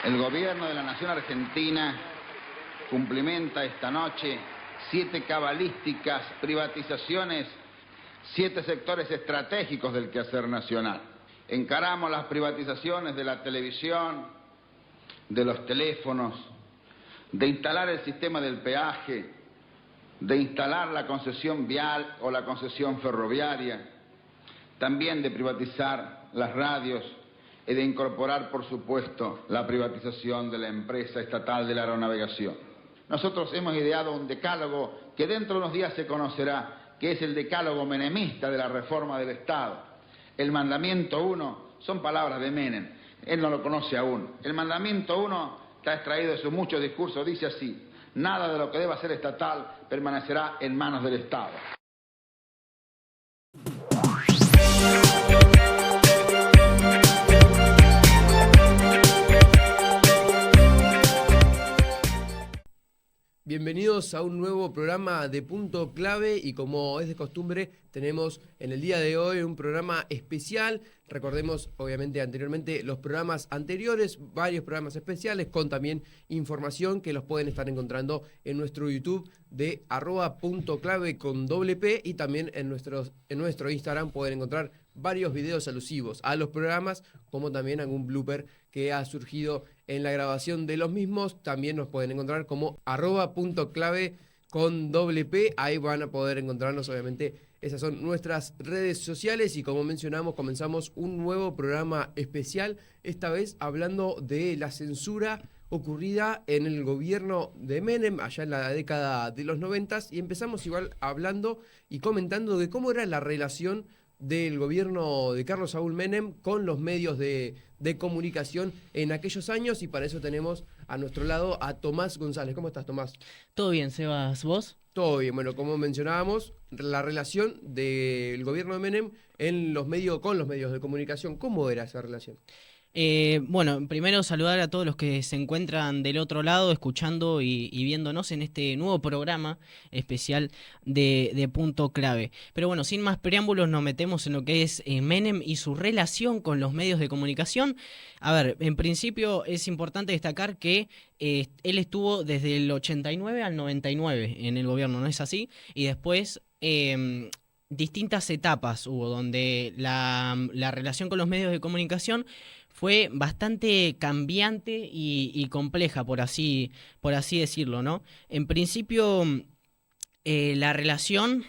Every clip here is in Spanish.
El gobierno de la Nación Argentina cumplimenta esta noche 7 cabalísticas privatizaciones, 7 sectores estratégicos del quehacer nacional. Encaramos las privatizaciones de la televisión, de los teléfonos, de instalar el sistema del peaje, de instalar la concesión vial o la concesión ferroviaria, también de privatizar las radios y de incorporar, por supuesto, la privatización de la empresa estatal de la aeronavegación. Nosotros hemos ideado un decálogo que dentro de unos días se conocerá, que es el decálogo menemista de la reforma del Estado. El mandamiento 1 son palabras de Menem, él no lo conoce aún. El mandamiento 1 está extraído de sus muchos discursos, dice así: nada de lo que deba ser estatal permanecerá en manos del Estado. Bienvenidos a un nuevo programa de Punto Clave y como es de costumbre tenemos en el día de hoy un programa especial. Recordemos obviamente anteriormente los programas anteriores, varios programas especiales con también información que los pueden estar encontrando en nuestro YouTube de @puntoclave con doble P y también en nuestro Instagram pueden encontrar varios videos alusivos a los programas como también algún blooper que ha surgido en la grabación de los mismos. También nos pueden encontrar como @puntoclave con doble P. Ahí van a poder encontrarnos, obviamente. Esas son nuestras redes sociales y como mencionamos, comenzamos un nuevo programa especial, esta vez hablando de la censura ocurrida en el gobierno de Menem, allá en la década de los 90, y empezamos igual hablando y comentando de cómo era la relación del gobierno de Carlos Saúl Menem con los medios de comunicación en aquellos años, y para eso tenemos a nuestro lado a Tomás González. ¿Cómo estás, Tomás? Todo bien, Sebas, ¿vos? Todo bien. Bueno, como mencionábamos, la relación del gobierno de Menem en los medios, con los medios de comunicación, ¿cómo era esa relación? Bueno, primero saludar a todos los que se encuentran del otro lado, escuchando y viéndonos en este nuevo programa especial de Punto Clave. Pero bueno, sin más preámbulos, nos metemos en lo que es Menem y su relación con los medios de comunicación. A ver, en principio es importante destacar que él estuvo desde el 89 al 99 en el gobierno, ¿no es así? Y después distintas etapas hubo donde la relación con los medios de comunicación fue bastante cambiante y compleja, por así decirlo, ¿no? En principio, la relación,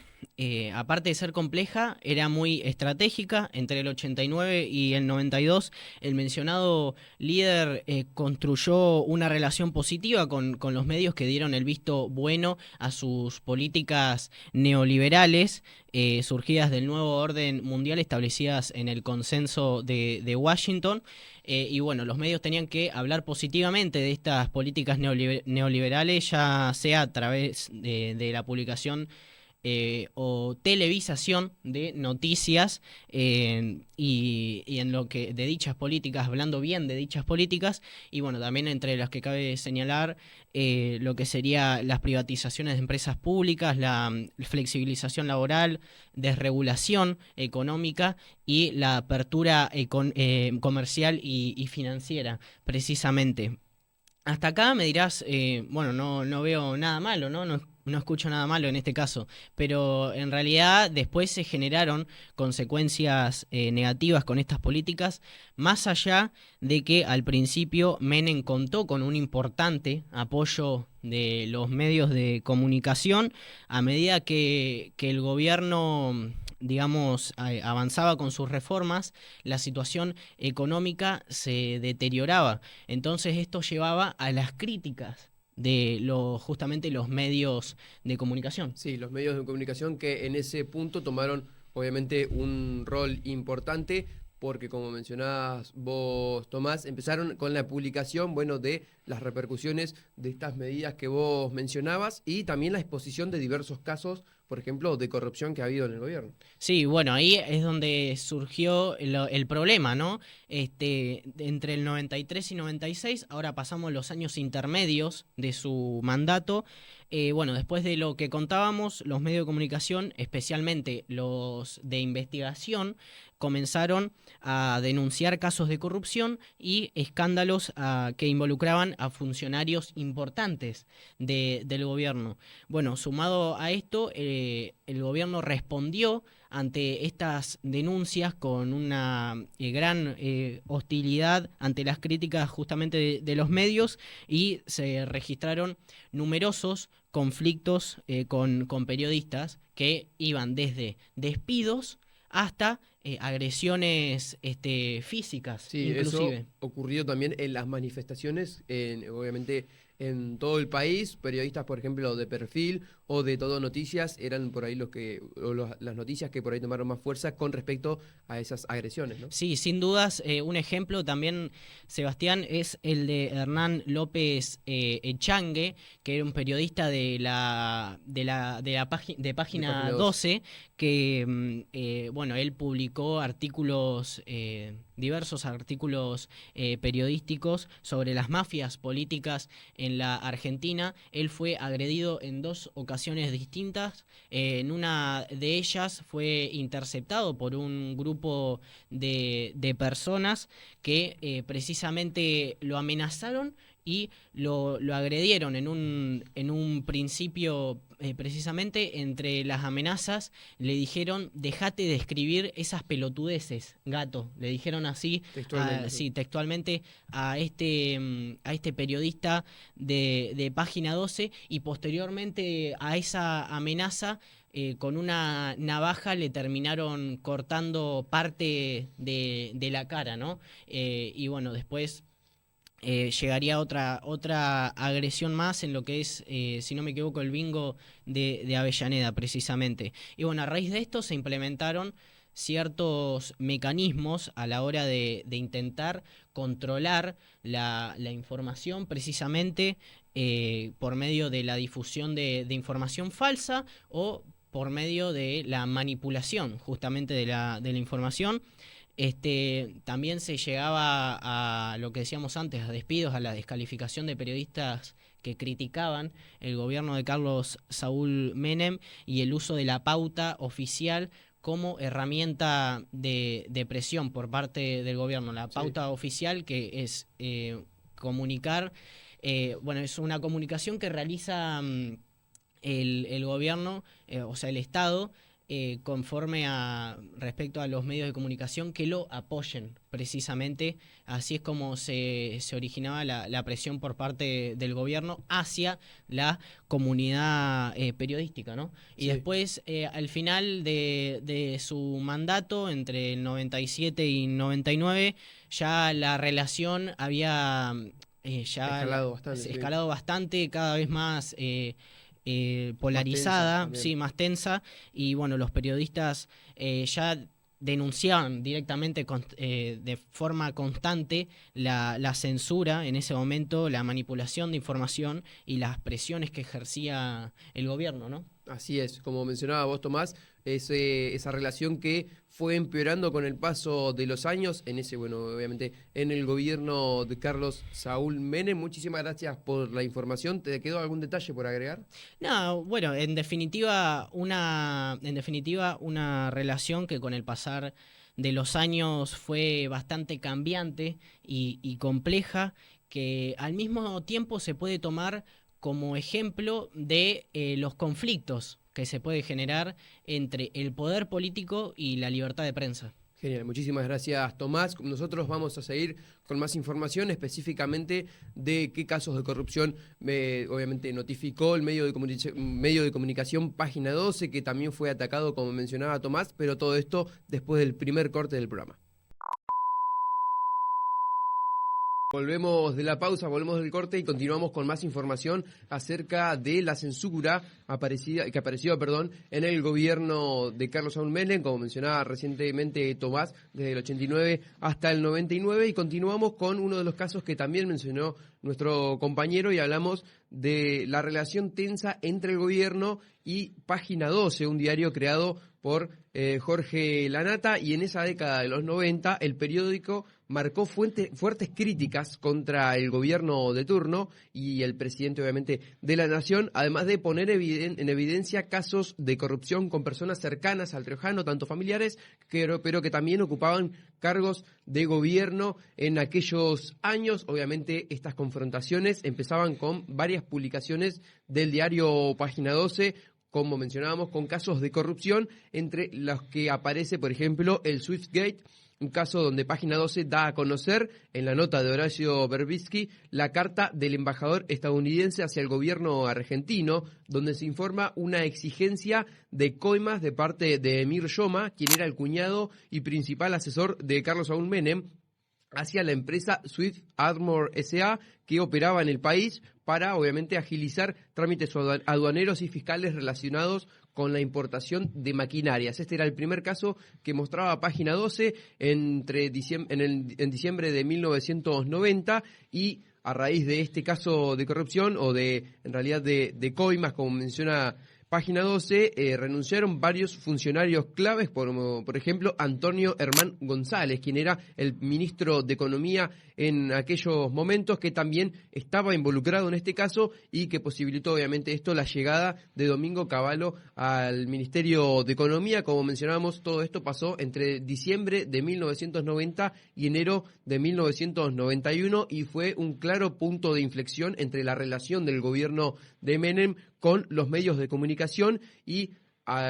aparte de ser compleja, era muy estratégica. Entre el 89 y el 92, el mencionado líder construyó una relación positiva con los medios que dieron el visto bueno a sus políticas neoliberales, surgidas del nuevo orden mundial establecidas en el consenso de Washington. Y bueno, los medios tenían que hablar positivamente de estas políticas neoliberales, ya sea a través de la publicación o televisación de noticias y en lo que de dichas políticas, hablando bien de dichas políticas. Y bueno, también entre las que cabe señalar lo que sería las privatizaciones de empresas públicas, la flexibilización laboral, desregulación económica y la apertura comercial y financiera, precisamente. Hasta acá me dirás, bueno, no veo nada malo, ¿no? No escucho nada malo en este caso, pero en realidad después se generaron consecuencias negativas con estas políticas, más allá de que al principio Menem contó con un importante apoyo de los medios de comunicación. A medida que el gobierno, digamos, avanzaba con sus reformas, la situación económica se deterioraba. Entonces esto llevaba a las críticas de justamente los medios de comunicación. Sí, los medios de comunicación que en ese punto tomaron obviamente un rol importante porque, como mencionabas vos, Tomás, empezaron con la publicación, bueno, de las repercusiones de estas medidas que vos mencionabas y también la exposición de diversos casos, por ejemplo, de corrupción que ha habido en el gobierno. Sí, bueno, ahí es donde surgió el problema, ¿no? Entre el 93 y 96, ahora pasamos los años intermedios de su mandato. Bueno, después de lo que contábamos, los medios de comunicación, especialmente los de investigación, comenzaron a denunciar casos de corrupción y escándalos que involucraban a funcionarios importantes del gobierno. Bueno, sumado a esto, el gobierno respondió ante estas denuncias con una gran hostilidad ante las críticas justamente de los medios, y se registraron numerosos conflictos con periodistas que iban desde despidos hasta agresiones físicas, Sí, inclusive. eso ocurrió también en las manifestaciones, obviamente en todo el país. Periodistas, por ejemplo, de Perfil o de Todo Noticias eran por ahí las noticias que por ahí tomaron más fuerza con respecto a esas agresiones, ¿no? Sí, sin dudas, un ejemplo también, Sebastián, es el de Hernán López Echangue, que era un periodista de Página 12, que bueno, él publicó artículos, diversos artículos periodísticos sobre las mafias políticas en la Argentina. Él fue agredido en 2 ocasiones distintas. En una de ellas fue interceptado por un grupo de personas que precisamente lo amenazaron y lo agredieron en un principio. Precisamente entre las amenazas le dijeron: dejate de escribir esas pelotudeces, gato. Le dijeron así, Textualmente. sí, textualmente a este periodista de Página 12, y posteriormente a esa amenaza, con una navaja le terminaron cortando parte de la cara, ¿no? Y bueno, después llegaría otra agresión más en lo que es, si no me equivoco, el bingo de Avellaneda, precisamente. Y bueno, a raíz de esto se implementaron ciertos mecanismos a la hora de intentar controlar la información, precisamente por medio de la difusión de información falsa, o por medio de la manipulación justamente de la información. También se llegaba a lo que decíamos antes, a despidos, a la descalificación de periodistas que criticaban el gobierno de Carlos Saúl Menem y el uso de la pauta oficial como herramienta de presión por parte del gobierno. La pauta oficial, que es comunicar, bueno, es una comunicación que realiza el gobierno, o sea, el Estado, conforme respecto a los medios de comunicación que lo apoyen, precisamente. Así es como se originaba la presión por parte del gobierno hacia la comunidad periodística, ¿no? Y después, al final de su mandato, entre el 97 y 99, ya la relación había escalado bastante, cada vez más polarizada, más tensa, sí, más tensa, y bueno, los periodistas ya denunciaban directamente de forma constante la censura en ese momento, la manipulación de información y las presiones que ejercía el gobierno, ¿no? Así es, como mencionaba vos, Tomás, esa relación que fue empeorando con el paso de los años, obviamente, en el gobierno de Carlos Saúl Menem. Muchísimas gracias por la información. ¿Te quedó algún detalle por agregar? No, bueno, en definitiva una relación que con el pasar de los años fue bastante cambiante y compleja, que al mismo tiempo se puede tomar como ejemplo de los conflictos que se puede generar entre el poder político y la libertad de prensa. Genial, muchísimas gracias, Tomás. Nosotros vamos a seguir con más información, específicamente de qué casos de corrupción obviamente notificó el medio de comunicación Página 12, que también fue atacado, como mencionaba Tomás, pero todo esto después del primer corte del programa. Volvemos de la pausa, volvemos del corte y continuamos con más información acerca de la censura que apareció en el gobierno de Carlos Saúl Menem, como mencionaba recientemente Tomás, desde el 89 hasta el 99, y continuamos con uno de los casos que también mencionó nuestro compañero, y hablamos de la relación tensa entre el gobierno y Página 12, un diario creado por Jorge Lanata, y en esa década de los 90 el periódico marcó fuertes críticas contra el gobierno de turno y el presidente, obviamente, de la nación, además de poner en evidencia casos de corrupción con personas cercanas al riojano, tanto familiares, pero que también ocupaban cargos de gobierno en aquellos años. Obviamente, estas confrontaciones empezaban con varias publicaciones del diario Página 12, como mencionábamos, con casos de corrupción, entre los que aparece, por ejemplo, el Swiftgate, un caso donde Página 12 da a conocer, en la nota de Horacio Berbisky, la carta del embajador estadounidense hacia el gobierno argentino, donde se informa una exigencia de coimas de parte de Emir Yoma, quien era el cuñado y principal asesor de Carlos Saúl Menem, hacia la empresa Swift Armor S.A., que operaba en el país para, obviamente, agilizar trámites aduaneros y fiscales relacionados con la importación de maquinarias. Este era el primer caso que mostraba Página 12 en diciembre de 1990, y a raíz de este caso de corrupción, o en realidad de coimas, como menciona Página 12, renunciaron varios funcionarios claves, por ejemplo, Antonio Hermán González, quien era el ministro de Economía en aquellos momentos, que también estaba involucrado en este caso y que posibilitó, obviamente, la llegada de Domingo Cavallo al Ministerio de Economía. Como mencionábamos, todo esto pasó entre diciembre de 1990 y enero de 1991, y fue un claro punto de inflexión entre la relación del gobierno de Menem con los medios de comunicación y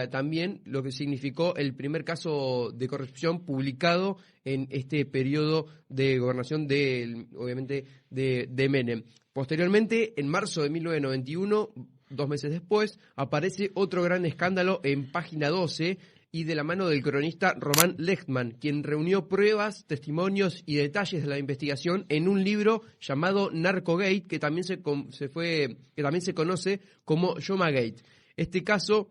también lo que significó el primer caso de corrupción publicado en este periodo de gobernación obviamente de Menem. Posteriormente, en marzo de 1991, 2 meses después, aparece otro gran escándalo en Página 12, y de la mano del cronista Román Lechtman, quien reunió pruebas, testimonios y detalles de la investigación en un libro llamado Narcogate, que también se conoce como Yomagate. Este caso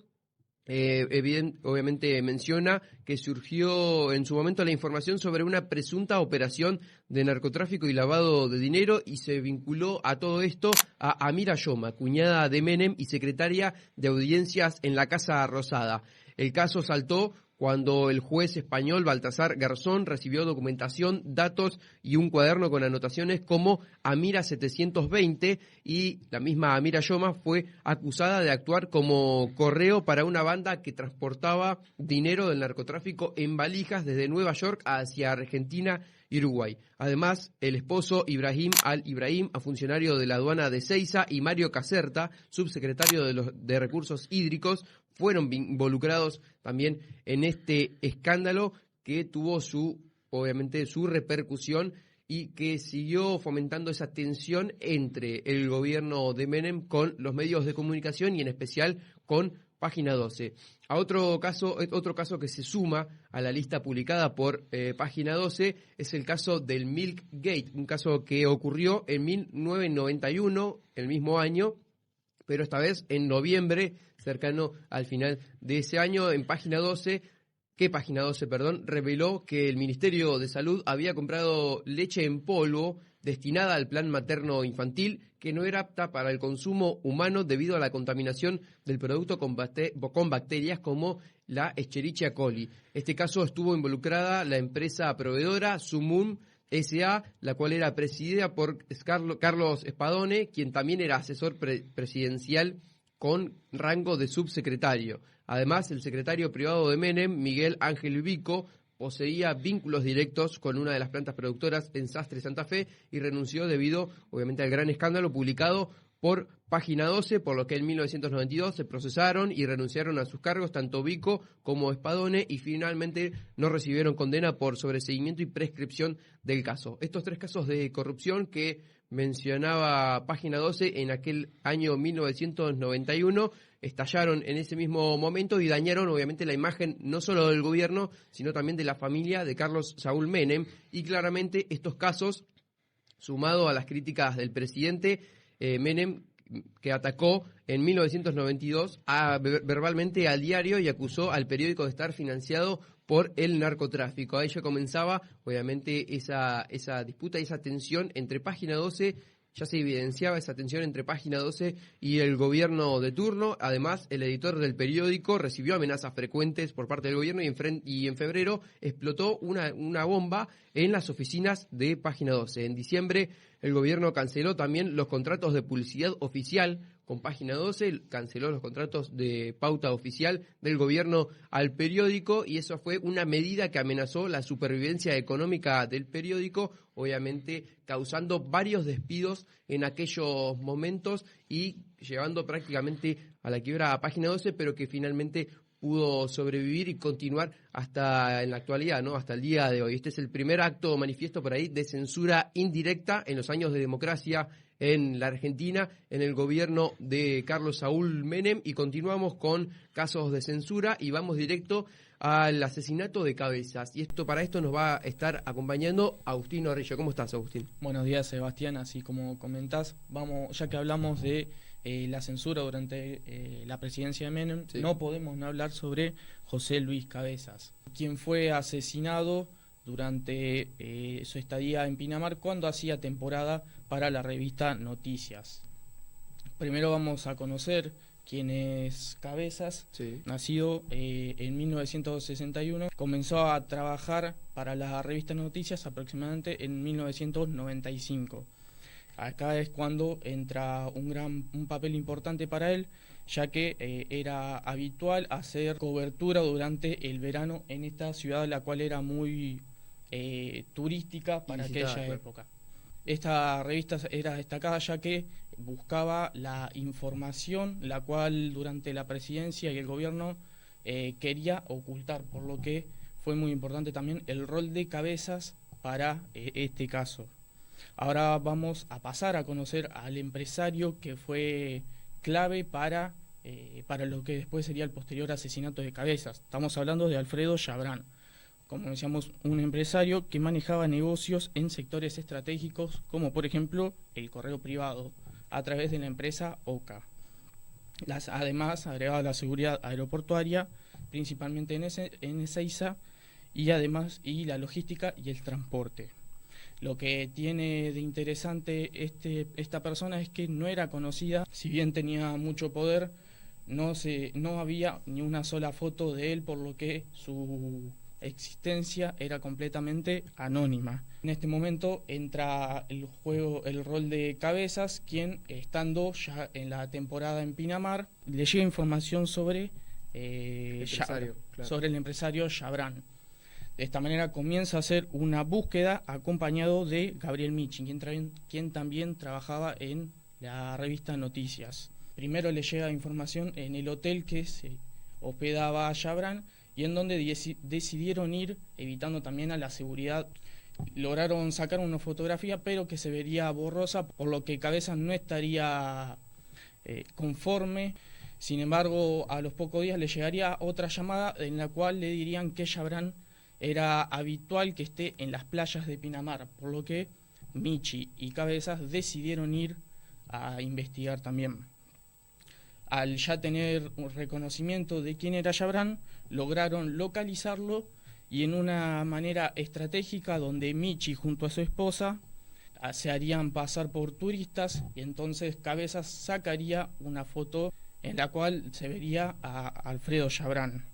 obviamente menciona que surgió en su momento la información sobre una presunta operación de narcotráfico y lavado de dinero, y se vinculó a todo esto a Amira Yoma, cuñada de Menem y secretaria de audiencias en la Casa Rosada. El caso saltó cuando el juez español Baltasar Garzón recibió documentación, datos y un cuaderno con anotaciones como Amira 720, y la misma Amira Yoma fue acusada de actuar como correo para una banda que transportaba dinero del narcotráfico en valijas desde Nueva York hacia Argentina y Uruguay. Además, el esposo Ibrahim Al-Ibrahim, funcionario de la aduana de Ezeiza, y Mario Caserta, subsecretario de Recursos Hídricos, fueron involucrados también en este escándalo, que tuvo obviamente su repercusión y que siguió fomentando esa tensión entre el gobierno de Menem con los medios de comunicación, y en especial con Página 12. Otro caso que se suma a la lista publicada por Página 12 es el caso del Milk Gate, un caso que ocurrió en 1991, el mismo año, pero esta vez en noviembre, cercano al final de ese año. Página 12 reveló que el Ministerio de Salud había comprado leche en polvo destinada al plan materno infantil, que no era apta para el consumo humano debido a la contaminación del producto con bacterias como la Escherichia coli. Este caso estuvo involucrada la empresa proveedora Sumum S.A., la cual era presidida por Carlos Spadone, quien también era asesor presidencial con rango de subsecretario. Además, el secretario privado de Menem, Miguel Ángel Vico, poseía vínculos directos con una de las plantas productoras en Sastre, Santa Fe, y renunció debido, obviamente, al gran escándalo publicado por Página 12, por lo que en 1992 se procesaron y renunciaron a sus cargos tanto Vico como Spadone, y finalmente no recibieron condena por sobreseimiento y prescripción del caso. Estos 3 casos de corrupción que mencionaba Página 12 en aquel año 1991 estallaron en ese mismo momento y dañaron, obviamente, la imagen no solo del gobierno, sino también de la familia de Carlos Saúl Menem, y claramente estos casos, sumado a las críticas del presidente Menem, que atacó en 1992 verbalmente al diario y acusó al periódico de estar financiado por el narcotráfico. A ello comenzaba, obviamente, esa disputa y esa tensión entre Página 12, ya se evidenciaba esa tensión entre Página 12 y el gobierno de turno. Además, el editor del periódico recibió amenazas frecuentes por parte del gobierno y en febrero explotó una bomba en las oficinas de Página 12. En diciembre, el gobierno canceló también los contratos de publicidad oficial con Página 12, canceló los contratos de pauta oficial del gobierno al periódico, y eso fue una medida que amenazó la supervivencia económica del periódico, obviamente causando varios despidos en aquellos momentos y llevando prácticamente a la quiebra a Página 12, pero que finalmente pudo sobrevivir y continuar hasta en la actualidad, ¿no? Hasta el día de hoy. Este es el primer acto manifiesto por ahí de censura indirecta en los años de democracia en la Argentina, en el gobierno de Carlos Saúl Menem, y continuamos con casos de censura y vamos directo al asesinato de Cabezas. Y para esto nos va a estar acompañando Agustín Orrillo. ¿Cómo estás, Agustín? Buenos días, Sebastián. Así como comentás, ya que hablamos de la censura durante la presidencia de Menem, sí, no podemos no hablar sobre José Luis Cabezas, quien fue asesinado durante su estadía en Pinamar cuando hacía temporada para la revista Noticias. Primero vamos a conocer quién es Cabezas. Sí. Nacido en 1961, comenzó a trabajar para la revista Noticias aproximadamente en 1995. Acá es cuando entra un papel importante para él, ya que era habitual hacer cobertura durante el verano en esta ciudad, la cual era muy turística para aquella época. Esta revista era destacada ya que buscaba la información, la cual durante la presidencia y el gobierno quería ocultar, por lo que fue muy importante también el rol de Cabezas para este caso. Ahora vamos a pasar a conocer al empresario que fue clave para lo que después sería el posterior asesinato de Cabezas. Estamos hablando de Alfredo Chabrán. Como decíamos, un empresario que manejaba negocios en sectores estratégicos, como por ejemplo el correo privado, a través de la empresa OCA. Además, agregaba la seguridad aeroportuaria, principalmente en Ezeiza, y además la logística y el transporte. Lo que tiene de interesante esta persona es que no era conocida, si bien tenía mucho poder, no había ni una sola foto de él, por lo que su existencia era completamente anónima. En este momento entra el rol de Cabezas, quien, estando ya en la temporada en Pinamar, le llega información sobre el empresario Chabrán. De esta manera comienza a hacer una búsqueda acompañado de Gabriel Michi, quien también trabajaba en la revista Noticias. Primero le llega información en el hotel que se hospedaba a Chabrán, y en donde decidieron ir, evitando también a la seguridad. Lograron sacar una fotografía, pero que se vería borrosa, por lo que Cabezas no estaría conforme. Sin embargo, a los pocos días le llegaría otra llamada en la cual le dirían que Chabrán era habitual que esté en las playas de Pinamar, por lo que Michi y Cabezas decidieron ir a investigar también. Al ya tener un reconocimiento de quién era Chabrán, lograron localizarlo, y en una manera estratégica donde Michi junto a su esposa se harían pasar por turistas, y entonces Cabezas sacaría una foto en la cual se vería a Alfredo Chabrán.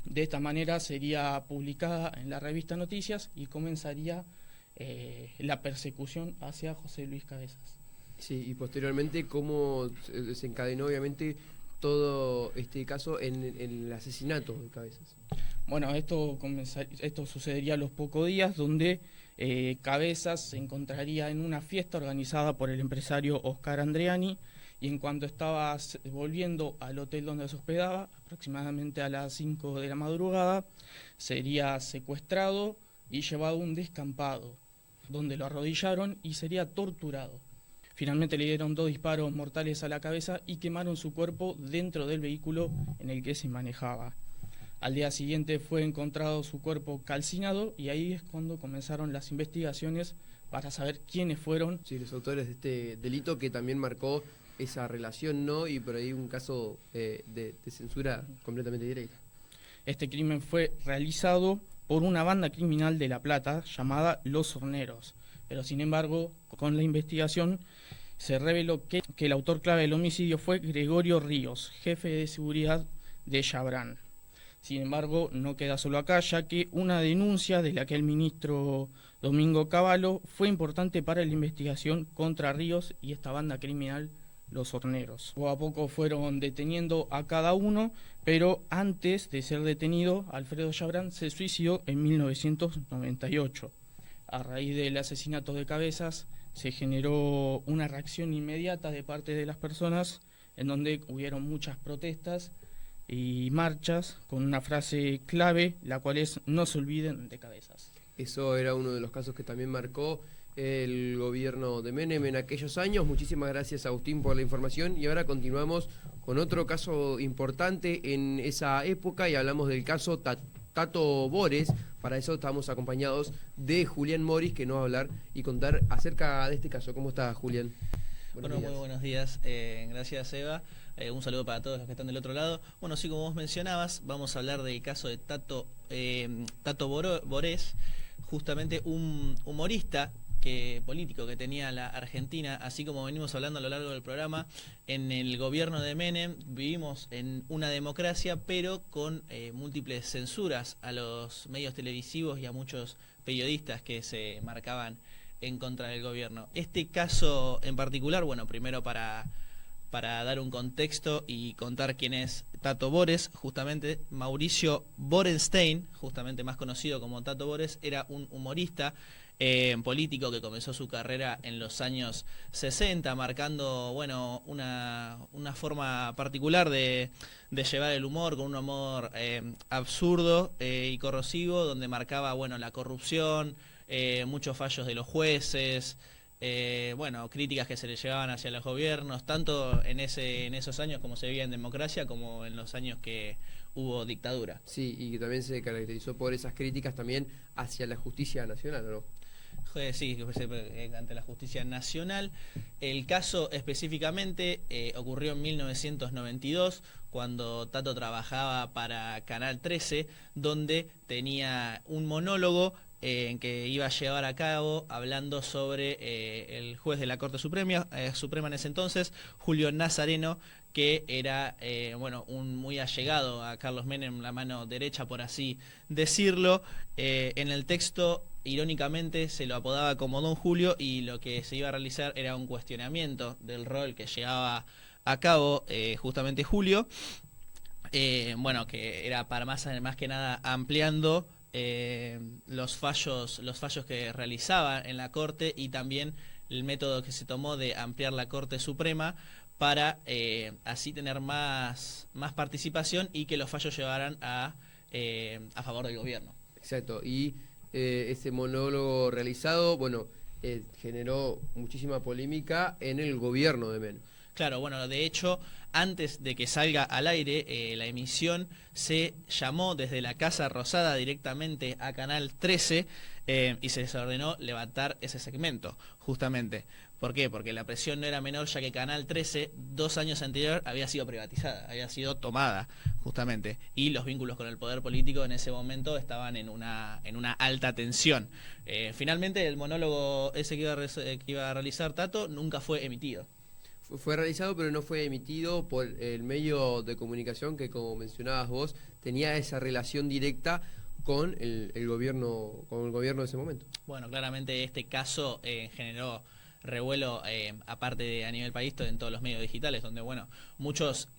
De esta manera sería publicada en la revista Noticias y comenzaría la persecución hacia José Luis Cabezas. Sí, y posteriormente cómo se desencadenó obviamente todo este caso en el asesinato de Cabezas. Bueno, esto sucedería a los pocos días, donde Cabezas se encontraría en una fiesta organizada por el empresario Oscar Andreani, y en cuanto estaba volviendo al hotel donde se hospedaba, aproximadamente a las 5 de la madrugada, sería secuestrado y llevado a un descampado, donde lo arrodillaron y sería torturado. Finalmente le dieron 2 disparos mortales a la cabeza y quemaron su cuerpo dentro del vehículo en el que se manejaba. Al día siguiente fue encontrado su cuerpo calcinado, y ahí es cuando comenzaron las investigaciones para saber quiénes fueron. Sí, los autores de este delito, que también marcó esa relación, ¿no? Y por ahí un caso de censura completamente directa. Este crimen fue realizado por una banda criminal de La Plata llamada Los Horneros. pero sin embargo, con la investigación se reveló que el autor clave del homicidio fue Gregorio Ríos, jefe de seguridad de Chabrán. Sin embargo, no queda solo acá, ya que una denuncia del aquel ministro Domingo Cavallo fue importante para la investigación contra Ríos y esta banda criminal, Los Horneros. Poco a poco fueron deteniendo a cada uno, pero antes de ser detenido, Alfredo Chabrán se suicidó en 1998. A raíz del asesinato de Cabezas, se generó una reacción inmediata de parte de las personas, en donde hubieron muchas protestas y marchas con una frase clave, la cual es: no se olviden de Cabezas. Eso era uno de los casos que también marcó el gobierno de Menem en aquellos años. Muchísimas gracias, Agustín, por la información, y ahora continuamos con otro caso importante en esa época y hablamos del caso Tato Bores. Para eso estamos acompañados de Julián Moris, que nos va a hablar y contar acerca de este caso. ¿Cómo está, Julián? Bueno, muy buenos días. Gracias, Eva. Un saludo para todos los que están del otro lado. Bueno, sí, como vos mencionabas, vamos a hablar del caso de Tato Bores, justamente un humorista político que tenía la Argentina. Así como venimos hablando a lo largo del programa, en el gobierno de Menem vivimos en una democracia, pero con múltiples censuras a los medios televisivos y a muchos periodistas que se marcaban en contra del gobierno. Este caso en particular, bueno, primero para dar un contexto y contar quién es Tato Bores, justamente Mauricio Borenstein, justamente más conocido como Tato Bores, era un humorista político que comenzó su carrera en los años 60, marcando, bueno, una forma particular de llevar el humor, con un humor absurdo y corrosivo, donde marcaba, bueno, la corrupción, muchos fallos de los jueces, bueno, críticas que se le llevaban hacia los gobiernos, tanto en esos años como se vivía en democracia, como en los años que hubo dictadura. Sí, y que también se caracterizó por esas críticas también hacia la justicia nacional, ¿no? Sí, ante la justicia nacional. El caso específicamente ocurrió en 1992, cuando Tato trabajaba para Canal 13, donde tenía un monólogo en que iba a llevar a cabo hablando sobre el juez de la Corte Suprema en ese entonces, Julio Nazareno, que era bueno, un muy allegado a Carlos Menem, la mano derecha, por así decirlo. En el texto, irónicamente, se lo apodaba como Don Julio, y lo que se iba a realizar era un cuestionamiento del rol que llevaba a cabo justamente Julio, bueno, que era para más que nada ampliando los fallos que realizaba en la Corte, y también el método que se tomó de ampliar la Corte Suprema para así tener más participación y que los fallos llevaran a favor del gobierno. Exacto, y ese monólogo realizado, bueno, generó muchísima polémica en el gobierno de Menem. Claro, bueno, de hecho, antes de que salga al aire la emisión, se llamó desde la Casa Rosada directamente a Canal 13 y se les ordenó levantar ese segmento, justamente. ¿Por qué? Porque la presión no era menor, ya que Canal 13, 2 años anterior, había sido privatizada, había sido tomada, justamente. Y los vínculos con el poder político en ese momento estaban en una alta tensión. Finalmente, el monólogo ese que iba a realizar Tato nunca fue emitido. Fue realizado, pero no fue emitido por el medio de comunicación que, como mencionabas vos, tenía esa relación directa con el gobierno de ese momento. Bueno, claramente este caso generó revuelo, aparte de a nivel país, en todos los medios digitales, donde, bueno, muchos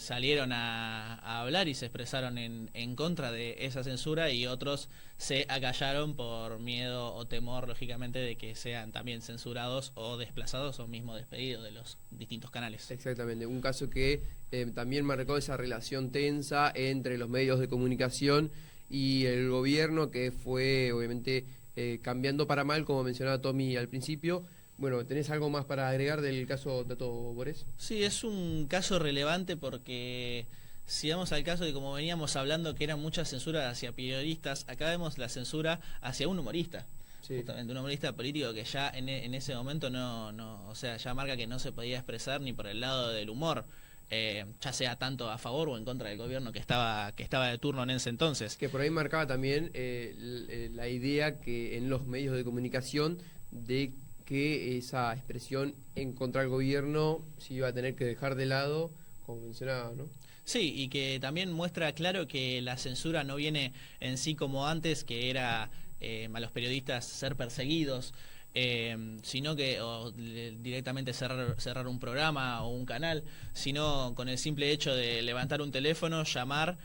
salieron a hablar y se expresaron en contra de esa censura, y otros se acallaron por miedo o temor, lógicamente, de que sean también censurados o desplazados o mismo despedidos de los distintos canales. Exactamente, un caso que también marcó esa relación tensa entre los medios de comunicación y el gobierno, que fue obviamente cambiando para mal, como mencionaba Tommy al principio. Bueno, ¿tenés algo más para agregar del caso Tato Bores? Sí, es un caso relevante porque, si vamos al caso de, como veníamos hablando, que eran muchas censuras hacia periodistas, acá vemos la censura hacia un humorista. Sí. Justamente un humorista político que ya en ese momento o sea, ya marca que no se podía expresar ni por el lado del humor. Ya sea tanto a favor o en contra del gobierno que estaba de turno en ese entonces. Que por ahí marcaba también la idea que en los medios de comunicación de que esa expresión en contra del gobierno se iba a tener que dejar de lado, como mencionaba, ¿no? Sí, y que también muestra claro que la censura no viene en sí como antes, que era a los periodistas ser perseguidos, sino que directamente cerrar un programa o un canal, sino con el simple hecho de levantar un teléfono, llamar,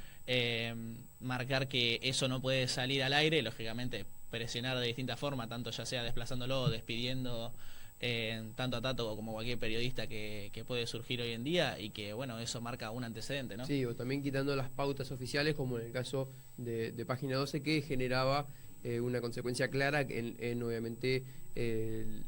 marcar que eso no puede salir al aire, lógicamente presionar de distintas formas, tanto ya sea desplazándolo o despidiendo tanto a Tato como cualquier periodista que puede surgir hoy en día, y que bueno, eso marca un antecedente, ¿no? Sí, o también quitando las pautas oficiales, como en el caso de Página 12, que generaba una consecuencia clara en obviamente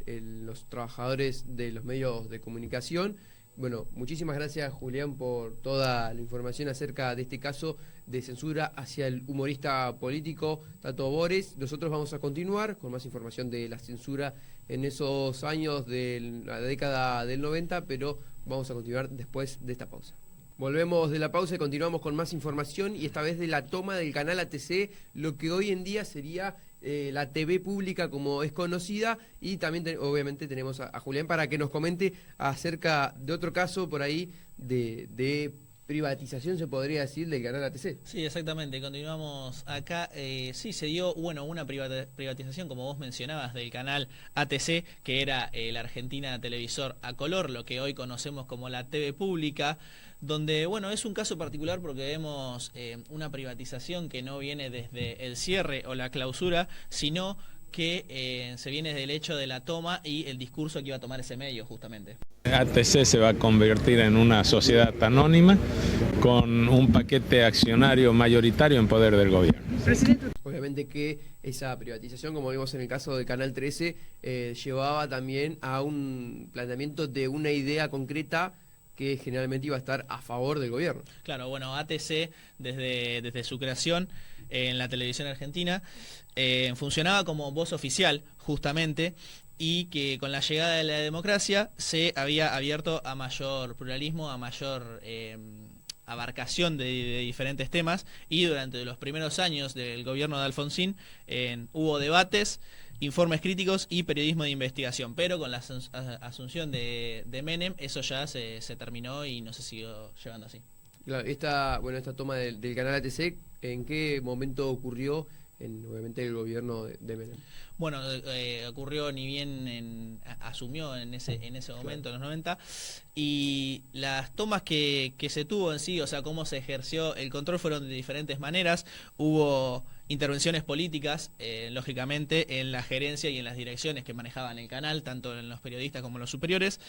los trabajadores de los medios de comunicación. Bueno, muchísimas gracias, Julián, por toda la información acerca de este caso de censura hacia el humorista político Tato Bores. Nosotros vamos a continuar con más información de la censura en esos años de la década del 90, pero vamos a continuar después de esta pausa. Volvemos de la pausa y continuamos con más información, y esta vez de la toma del canal ATC, lo que hoy en día sería la TV pública como es conocida, y también obviamente tenemos a Julián para que nos comente acerca de otro caso por ahí de privatización, se podría decir, del canal ATC. Sí, exactamente, continuamos acá. Sí, se dio una privatización, como vos mencionabas, del canal ATC, que era la Argentina Televisor a Color, lo que hoy conocemos como la TV pública, donde, bueno, es un caso particular porque vemos una privatización que no viene desde el cierre o la clausura, sino que se viene del hecho de la toma y el discurso que iba a tomar ese medio, justamente. ATC se va a convertir en una sociedad anónima con un paquete accionario mayoritario en poder del gobierno. Obviamente que esa privatización, como vimos en el caso del Canal 13, llevaba también a un planteamiento de una idea concreta que generalmente iba a estar a favor del gobierno. Claro, bueno, ATC desde su creación en la televisión argentina funcionaba como voz oficial, justamente, y que con la llegada de la democracia se había abierto a mayor pluralismo, a mayor abarcación de diferentes temas, y durante los primeros años del gobierno de Alfonsín hubo debates, informes críticos y periodismo de investigación, pero con la asunción de Menem eso ya se terminó y no se siguió llevando así. Claro, esta toma del canal ATC, ¿en qué momento ocurrió obviamente el gobierno de Menem? Bueno, ocurrió ni bien asumió en ese momento, claro, en los 90, y las tomas que se tuvo en sí, o sea, cómo se ejerció el control, fueron de diferentes maneras. Hubo intervenciones políticas, lógicamente, en la gerencia y en las direcciones que manejaban el canal, tanto en los periodistas como en los superiores.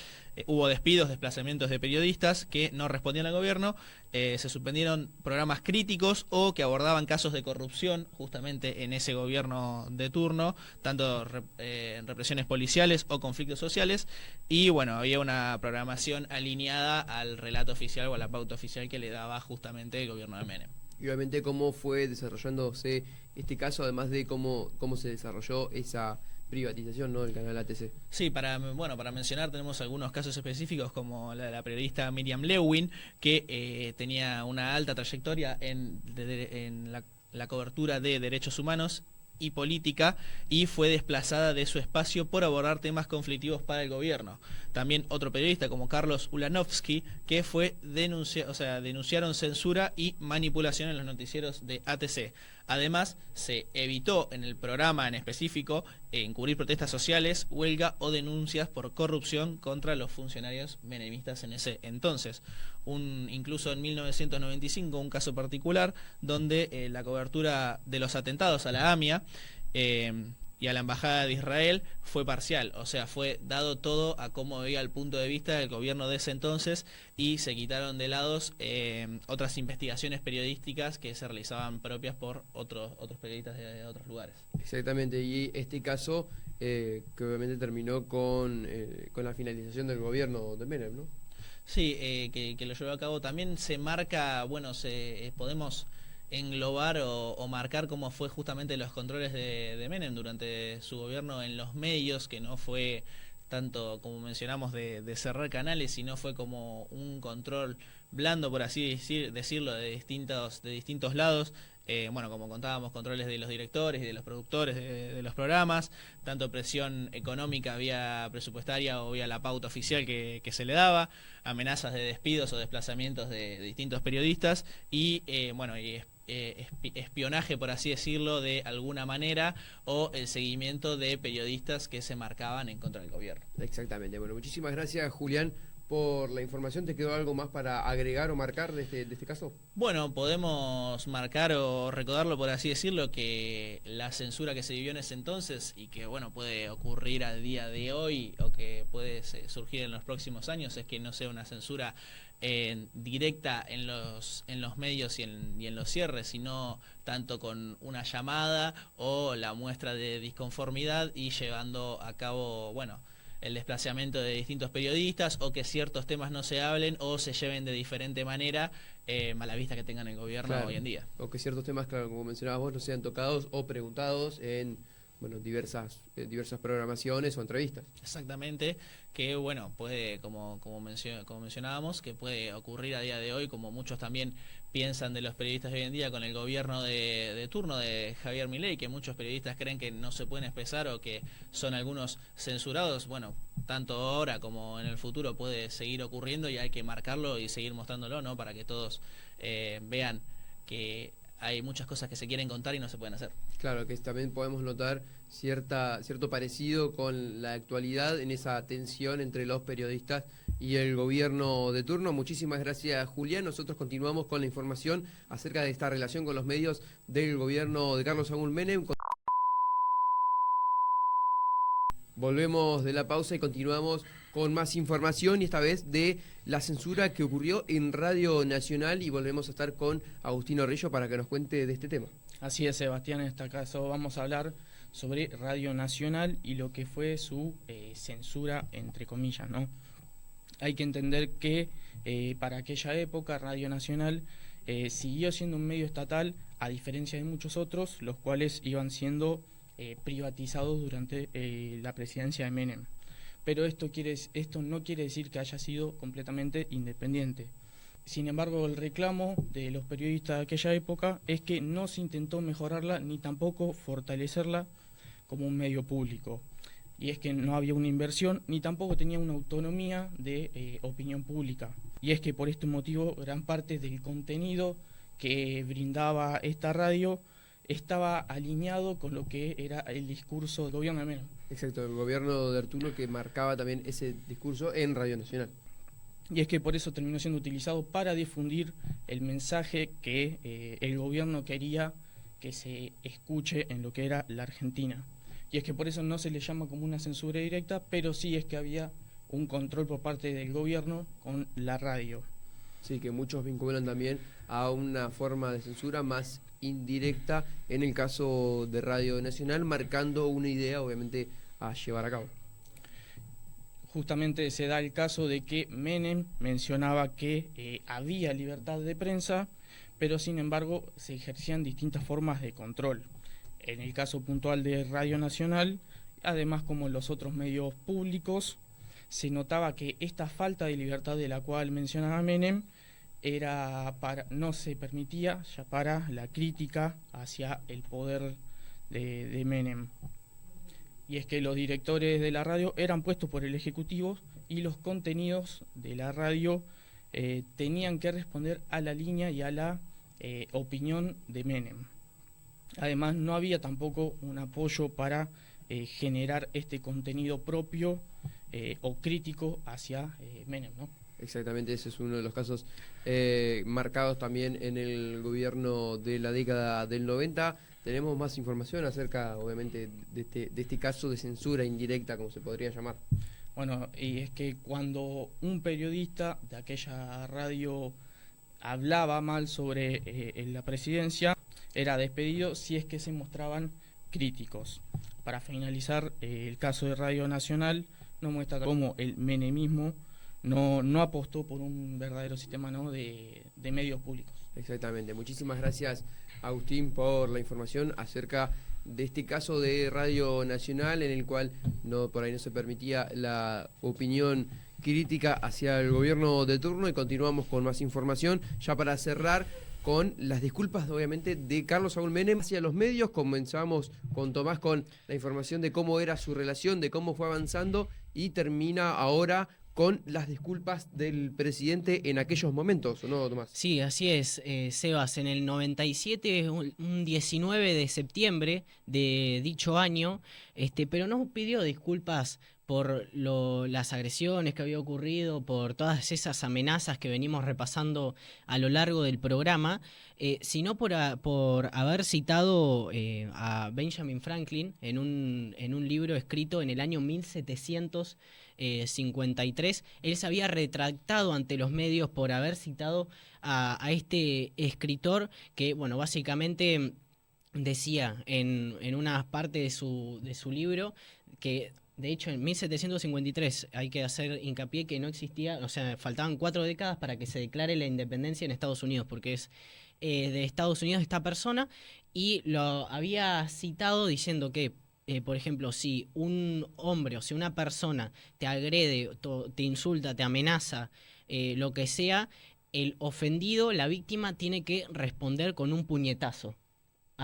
Hubo despidos, desplazamientos de periodistas que no respondían al gobierno. Se suspendieron programas críticos o que abordaban casos de corrupción, justamente en ese gobierno de turno, tanto en represiones policiales o conflictos sociales. Y bueno, había una programación alineada al relato oficial o a la pauta oficial que le daba justamente el gobierno de Menem. Y obviamente cómo fue desarrollándose este caso, además de cómo se desarrolló esa privatización, ¿no?, del canal ATC. Sí, para mencionar, tenemos algunos casos específicos, como la de la periodista Miriam Lewin, que tenía una alta trayectoria en la cobertura de derechos humanos y política, y fue desplazada de su espacio por abordar temas conflictivos para el gobierno. También otro periodista como Carlos Ulanovsky, que fue denunciaron censura y manipulación en los noticieros de ATC. Además, se evitó en el programa en específico encubrir protestas sociales, huelga o denuncias por corrupción contra los funcionarios menemistas en ese entonces. Incluso en 1995, un caso particular donde la cobertura de los atentados a la AMIA y a la Embajada de Israel fue parcial, o sea, fue dado todo a cómo veía el punto de vista del gobierno de ese entonces, y se quitaron de lados otras investigaciones periodísticas que se realizaban propias por otros periodistas de otros lugares. Exactamente, y este caso que obviamente terminó con la finalización del gobierno de Menem, ¿no? Sí, que lo llevó a cabo. También se marca, bueno, podemos englobar o marcar cómo fue justamente los controles de Menem durante su gobierno en los medios, que no fue tanto, como mencionamos, de cerrar canales, sino fue como un control blando, por así decirlo, de distintos lados. bueno, como contábamos, controles de los directores y de los productores de los programas, tanto presión económica vía presupuestaria o vía la pauta oficial que se le daba, amenazas de despidos o desplazamientos de distintos periodistas y, bueno, y espionaje, por así decirlo, de alguna manera, o el seguimiento de periodistas que se marcaban en contra del gobierno. Exactamente. Bueno, muchísimas gracias, Julián, por la información. ¿Te quedó algo más para agregar o marcar de este caso? Bueno, podemos marcar o recordarlo, por así decirlo, que la censura que se vivió en ese entonces y que, bueno, puede ocurrir al día de hoy o que puede surgir en los próximos años, es que no sea una censura directa en los medios y en los cierres, sino tanto con una llamada o la muestra de disconformidad y llevando a cabo, bueno, el desplazamiento de distintos periodistas o que ciertos temas no se hablen o se lleven de diferente manera, a la vista que tengan el gobierno, claro, hoy en día. O que ciertos temas, claro, como mencionabas vos, no sean tocados o preguntados en, bueno, diversas programaciones o entrevistas. Exactamente, que bueno, puede, como mencionábamos, que puede ocurrir a día de hoy, como muchos también piensan de los periodistas de hoy en día con el gobierno de turno de Javier Milei, que muchos periodistas creen que no se pueden expresar o que son algunos censurados. Bueno, tanto ahora como en el futuro puede seguir ocurriendo y hay que marcarlo y seguir mostrándolo, ¿no? Para que todos vean que hay muchas cosas que se quieren contar y no se pueden hacer. Claro, que también podemos notar cierto parecido con la actualidad en esa tensión entre los periodistas y el gobierno de turno. Muchísimas gracias, Julián. Nosotros continuamos con la información acerca de esta relación con los medios del gobierno de Carlos Saúl Menem. Volvemos de la pausa y continuamos con más información, y esta vez de la censura que ocurrió en Radio Nacional, y volvemos a estar con Agustín Orrillo para que nos cuente de este tema. Así es, Sebastián, en este caso vamos a hablar sobre Radio Nacional y lo que fue su censura, entre comillas, ¿no? Hay que entender que para aquella época Radio Nacional siguió siendo un medio estatal, a diferencia de muchos otros, los cuales iban siendo privatizados durante la presidencia de Menem. Pero esto no quiere decir que haya sido completamente independiente. Sin embargo, el reclamo de los periodistas de aquella época es que no se intentó mejorarla ni tampoco fortalecerla como un medio público. Y es que no había una inversión ni tampoco tenía una autonomía de opinión pública. Y es que por este motivo gran parte del contenido que brindaba esta radio estaba alineado con lo que era el discurso del gobierno de Menem. Exacto, el gobierno de Arturo, que marcaba también ese discurso en Radio Nacional. Y es que por eso terminó siendo utilizado para difundir el mensaje que el gobierno quería que se escuche en lo que era la Argentina. Y es que por eso no se le llama como una censura directa, pero sí es que había un control por parte del gobierno con la radio. Sí, que muchos vinculan también a una forma de censura más indirecta en el caso de Radio Nacional, marcando una idea, obviamente, a llevar a cabo. Justamente se da el caso de que Menem mencionaba que había libertad de prensa, pero sin embargo se ejercían distintas formas de control. En el caso puntual de Radio Nacional, además como en los otros medios públicos, se notaba que esta falta de libertad de la cual mencionaba Menem no se permitía ya para la crítica hacia el poder de Menem. Y es que los directores de la radio eran puestos por el Ejecutivo y los contenidos de la radio tenían que responder a la línea y a la opinión de Menem. Además, no había tampoco un apoyo para generar este contenido propio o crítico hacia Menem, ¿no? Exactamente, ese es uno de los casos marcados también en el gobierno de la década del 90. Tenemos más información acerca, obviamente, de este caso de censura indirecta, como se podría llamar. Bueno, y es que cuando un periodista de aquella radio hablaba mal sobre la presidencia, era despedido si es que se mostraban críticos. Para finalizar, el caso de Radio Nacional nos muestra cómo el menemismo no apostó por un verdadero sistema, ¿no?, de medios públicos. Exactamente. Muchísimas gracias, Agustín, por la información acerca de este caso de Radio Nacional, en el cual por ahí no se permitía la opinión crítica hacia el gobierno de turno. Y continuamos con más información, ya para cerrar con las disculpas, obviamente, de Carlos Saúl Menem hacia los medios. Comenzamos con Tomás con la información de cómo era su relación, de cómo fue avanzando, y termina ahora con las disculpas del presidente en aquellos momentos, ¿o no, Tomás? Sí, así es, Sebas. En el 97, un 19 de septiembre de dicho año, pero no pidió disculpas por las agresiones que había ocurrido, por todas esas amenazas que venimos repasando a lo largo del programa, sino por haber citado a Benjamin Franklin en un libro escrito en el año 1753. Él se había retractado ante los medios por haber citado a este escritor que, bueno, básicamente decía en una parte de su libro que, de hecho, en 1753 hay que hacer hincapié que no existía, o sea, faltaban 4 décadas para que se declare la independencia en Estados Unidos, porque es de Estados Unidos esta persona, y lo había citado diciendo que, por ejemplo, si un hombre o si una persona te agrede, te insulta, te amenaza, lo que sea, el ofendido, la víctima, tiene que responder con un puñetazo.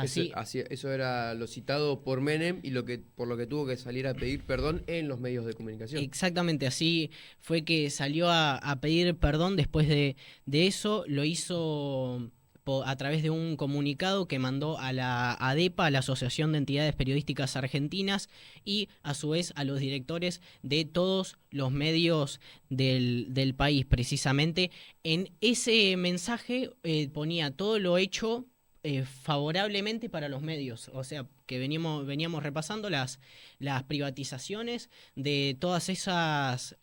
Eso era lo citado por Menem y por lo que tuvo que salir a pedir perdón en los medios de comunicación. Exactamente, así fue que salió a pedir perdón. Después de eso, lo hizo a través de un comunicado que mandó a la ADEPA, a la Asociación de Entidades Periodísticas Argentinas, y a su vez a los directores de todos los medios del país. Precisamente en ese mensaje ponía todo lo hecho favorablemente para los medios, o sea, que veníamos repasando las privatizaciones de todas esas,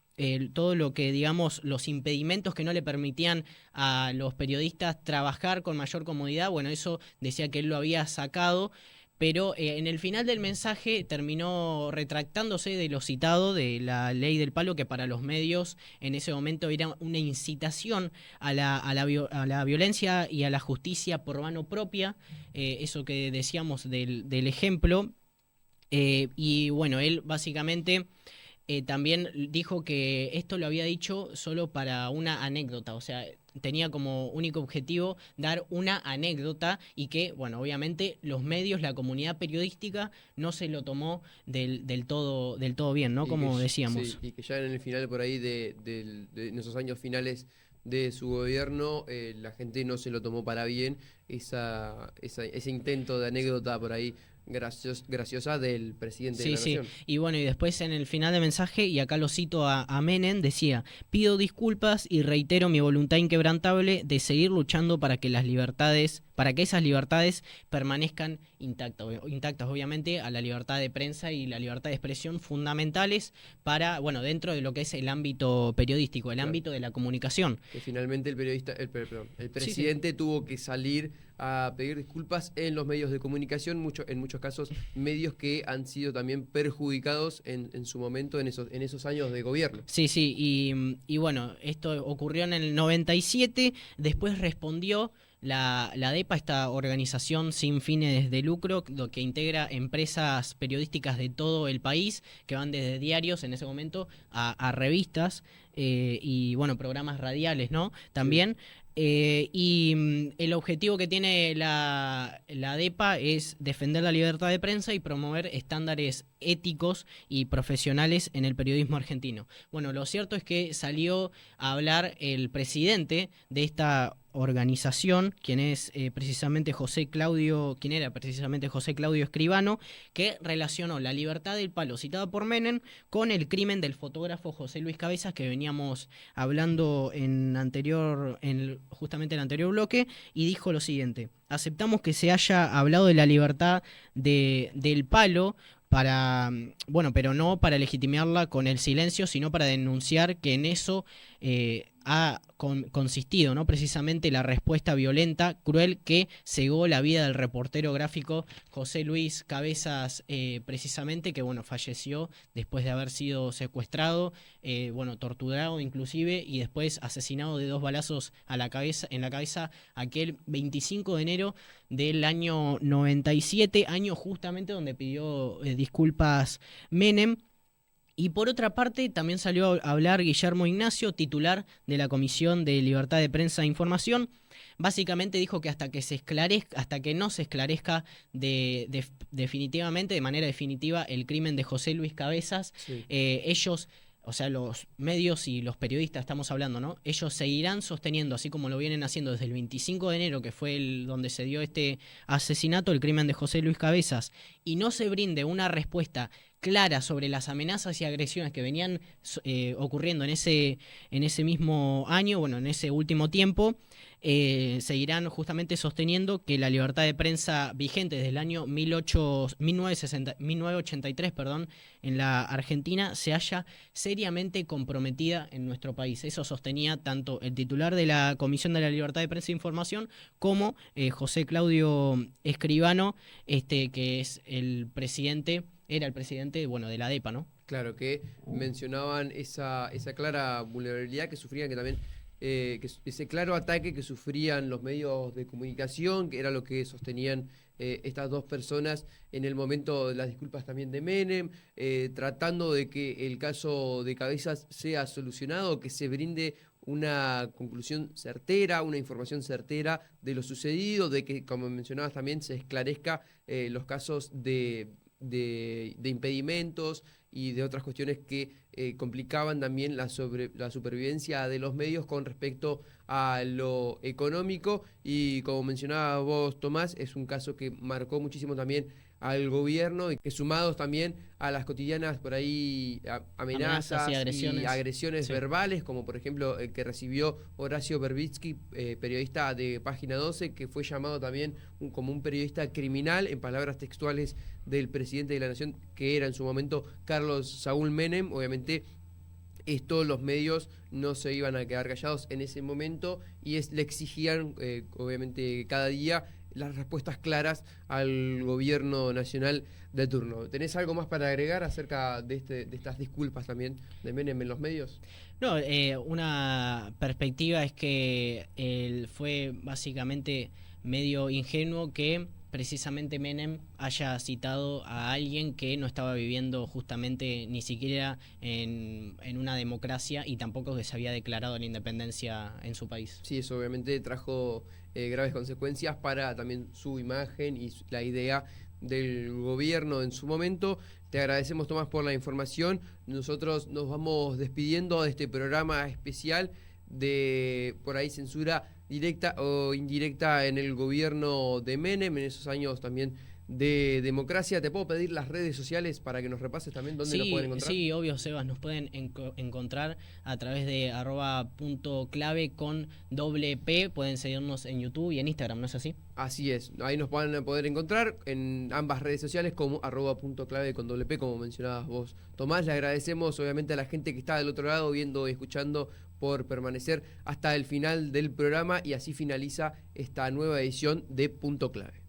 todo lo que, digamos, los impedimentos que no le permitían a los periodistas trabajar con mayor comodidad. Bueno, eso decía que él lo había sacado, pero en el final del mensaje terminó retractándose de lo citado de la ley del palo, que para los medios en ese momento era una incitación a la violencia y a la justicia por mano propia, eso que decíamos del ejemplo. Y bueno, él básicamente también dijo que esto lo había dicho solo para una anécdota, o sea, tenía como único objetivo dar una anécdota, y que, bueno, obviamente los medios, la comunidad periodística no se lo tomó del todo bien, ¿no? Como decíamos. Sí, y que ya en el final por ahí en esos años finales de su gobierno, la gente no se lo tomó para bien, ese intento de anécdota por ahí graciosa del presidente de la Nación. Y bueno, y después en el final del mensaje, y acá lo cito a Menem, decía: pido disculpas y reitero mi voluntad inquebrantable de seguir luchando para que esas libertades permanezcan intactas, obviamente, a la libertad de prensa y la libertad de expresión, fundamentales para, bueno, dentro de lo que es el ámbito periodístico, el ámbito de la comunicación. Que finalmente el presidente tuvo que salir a pedir disculpas en los medios de comunicación, en muchos casos medios que han sido también perjudicados en su momento en esos años de gobierno. Sí, y bueno, esto ocurrió en el 97, después respondió la ADEPA, esta organización sin fines de lucro, que integra empresas periodísticas de todo el país, que van desde diarios en ese momento a revistas, y bueno, programas radiales, ¿no? También. Sí. Y el objetivo que tiene la ADEPA es defender la libertad de prensa y promover estándares éticos y profesionales en el periodismo argentino. Bueno, lo cierto es que salió a hablar el presidente de esta organización, quien era precisamente José Claudio Escribano, que relacionó la libertad del palo citada por Menem con el crimen del fotógrafo José Luis Cabezas, que veníamos hablando justamente en el anterior bloque, y dijo lo siguiente: aceptamos que se haya hablado de la libertad del palo pero no para legitimarla con el silencio, sino para denunciar que en eso ha consistido, ¿no? Precisamente la respuesta violenta, cruel, que cegó la vida del reportero gráfico José Luis Cabezas, precisamente, que bueno, falleció después de haber sido secuestrado, torturado inclusive, y después asesinado de 2 balazos en la cabeza aquel 25 de enero del año 97, año justamente donde pidió disculpas Menem. Y por otra parte, también salió a hablar Guillermo Ignacio, titular de la Comisión de Libertad de Prensa e Información. Básicamente dijo que hasta que no se esclarezca definitivamente, de manera definitiva, el crimen de José Luis Cabezas, Sí. Ellos, o sea, los medios y los periodistas, estamos hablando, ¿no? Ellos seguirán sosteniendo, así como lo vienen haciendo desde el 25 de enero, que fue donde se dio este asesinato, el crimen de José Luis Cabezas, y no se brinde una respuesta clara sobre las amenazas y agresiones que venían ocurriendo en ese mismo año, bueno, en ese último tiempo, seguirán justamente sosteniendo que la libertad de prensa vigente desde el año 1983, en la Argentina, se halla seriamente comprometida en nuestro país. Eso sostenía tanto el titular de la Comisión de la Libertad de Prensa e Información como José Claudio Escribano, que es era el presidente, bueno, de la ADEPA, ¿no? Claro, que mencionaban esa clara vulnerabilidad que sufrían, que también ese claro ataque que sufrían los medios de comunicación, que era lo que sostenían estas dos personas en el momento de las disculpas también de Menem, tratando de que el caso de Cabezas sea solucionado, que se brinde una conclusión certera, una información certera de lo sucedido, de que, como mencionabas también, se esclarezca los casos de impedimentos y de otras cuestiones que complicaban también la supervivencia de los medios con respecto a lo económico. Y como mencionaba vos, Tomás, es un caso que marcó muchísimo también al gobierno, y que sumados también a las cotidianas por ahí amenazas y agresiones sí, verbales, como por ejemplo el que recibió Horacio Berbitsky, periodista de Página 12, que fue llamado también como un periodista criminal, en palabras textuales del presidente de la Nación, que era en su momento Carlos Saúl Menem. Obviamente esto los medios no se iban a quedar callados en ese momento y le exigían, obviamente, cada día las respuestas claras al gobierno nacional de turno. ¿Tenés algo más para agregar acerca de estas disculpas también de Menem en los medios? No, una perspectiva es que fue básicamente medio ingenuo que precisamente Menem haya citado a alguien que no estaba viviendo justamente ni siquiera en una democracia, y tampoco que se había declarado la independencia en su país. Sí, eso obviamente trajo graves consecuencias para también su imagen y la idea del gobierno en su momento. Te agradecemos, Tomás, por la información. Nosotros nos vamos despidiendo de este programa especial de, por ahí, censura directa o indirecta en el gobierno de Menem, en esos años también de democracia. ¿Te puedo pedir las redes sociales para que nos repases también dónde nos pueden encontrar? Sí, obvio, Sebas, nos pueden encontrar a través de @puntoclave con ~P. Pueden seguirnos en YouTube y en Instagram, ¿no es así? Así es, ahí nos van a poder encontrar en ambas redes sociales como @puntoclave con ~P, como mencionabas vos, Tomás. Le agradecemos obviamente a la gente que está del otro lado viendo y escuchando por permanecer hasta el final del programa, y así finaliza esta nueva edición de Punto Clave.